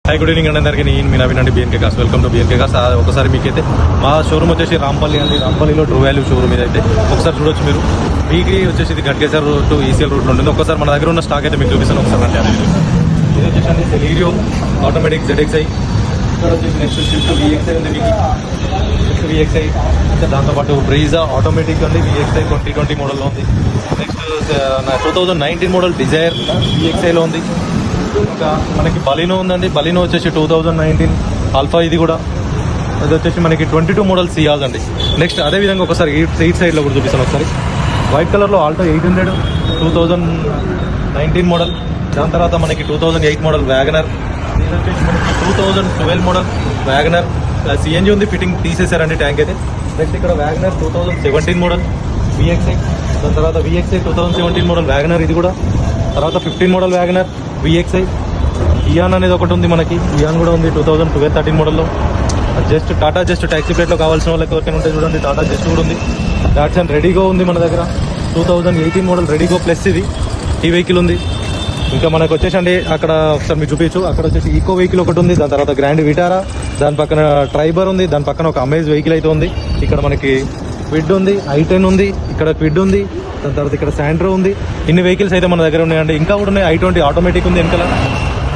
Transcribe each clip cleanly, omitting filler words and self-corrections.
Hi good evening అండి అందరికీ. నేను మీ నవీన్ అండి, BNK cars. Welcome to BNK cars. ఒకసారి మీకైతే మా షోరూమ్ వచ్చేసి రాంపల్లి అండి. రాంపల్లిలో ట్రూ వాల్యూ షోరూమ్ ఇది అయితే ఒకసారి చూడొచ్చు మీరు. వీక్లీ వచ్చేసి ఇది గట్కేసర్ టు ఈసీఎల్ రూట్లో ఉంటుంది. ఒకసారి మన దగ్గర ఉన్న స్టాక్ అయితే మీకు చూపిస్తాను. ఒకసారి అంటే ఇది వచ్చేసి సెలీరియో ఆటోమేటిక్ ZXi. ఇక్కడ వచ్చేసి నెక్స్ట్ షిఫ్ట్ VXi ఉంది. షిఫ్ట్ VXi ఇంకా దాంతోపాటు బ్రీజా ఆటోమేటిక్ ఉంది. VXi 2020 మోడల్లో ఉంది. నెక్స్ట్ 2019 మోడల్ డిజైర్ VXiలో ఉంది. ఇంకా మనకి బలినో ఉందండి. బలినో వచ్చేసి 2019 ఆల్ఫా. ఇది కూడా అది వచ్చేసి మనకి 22 మోడల్ సియాజ్ అండి. నెక్స్ట్ అదేవిధంగా ఒకసారి ఎయిట్ సైడ్లో కూడా చూపిస్తాను. ఒకసారి వైట్ కలర్లో ఆల్టో 800 2019 మోడల్. దాని తర్వాత మనకి 2008 మోడల్ వ్యాగనర్. ఇది వచ్చేసి మనకి 2012 మోడల్ వ్యాగనర్. సిఎన్జి ఉంది, ఫిట్టింగ్ తీసేశారండి ట్యాంక్ అయితే. నెక్స్ట్ ఇక్కడ వ్యాగనర్ 2017 మోడల్ VXi. దాని తర్వాత VXi 2017 మోడల్ వ్యాగనర్. ఇది కూడా తర్వాత 15 మోడల్ వ్యాగనర్ VXi. ఇయాన్ అనేది ఒకటి ఉంది మనకి. ఇయాన్ కూడా ఉంది 2012-13 మోడల్లో. జస్ట్ టాటా జస్ట్ ట్యాక్సీ ప్లేట్లో కావాల్సిన వాళ్ళకి ఎవరికైనా ఉంటే చూడండి. టాటా జస్ట్ కూడా ఉంది. డాట్సన్ రెడీగో ఉంది మన దగ్గర 2018 మోడల్ రెడీగో ప్లస్. ఇది ఈ వెహికల్ ఉంది. ఇంకా మనకు వచ్చేసి అండి అక్కడ ఒకసారి మీకు చూపించు. అక్కడ వచ్చేసి ఈకో వెహికల్ ఒకటి ఉంది. దాని తర్వాత గ్రాండ్ విటారా, దాని పక్కన ట్రైబర్ ఉంది. దాని పక్కన ఒక అమేజ్ వెహికల్ అయితే ఉంది. ఇక్కడ మనకి క్విడ్ ఉంది, i10 ఉంది, ఇక్కడ క్విడ్ ఉంది. దాని తర్వాత ఇక్కడ శాంట్రో ఉంది. ఇన్ని వెహికల్స్ అయితే మన దగ్గర ఉన్నాయండి. ఇంకా కూడా ఉన్నాయి. i20 ఆటోమేటిక్ ఉంది వెనకాల.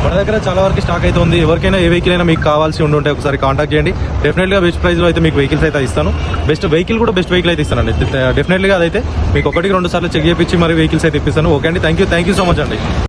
మన దగ్గర చాలా వరకు స్టాక్ అయితే ఉంది. ఎవరికైనా ఏ వెహికల్ అయినా మీకు కావాల్సి ఉంటే ఒకసారి కాంటాక్ట్ చేయండి. డెఫినెట్గా బెస్ట్ ప్రైస్లో అయితే మీకు వెహికల్స్ అయితే ఇస్తాను. బెస్ట్ వెహికల్ కూడా బెస్ట్ వెహికల్ అయితే ఇస్తానండి. డెఫినెట్గా అదైతే మీకు 1-2 సార్లు చెక్ చేయించి మరి వెహికల్స్ అయితే ఇప్పిస్తాను. ఓకే అండి, థ్యాంక్ యూ సో మచ్ అండి.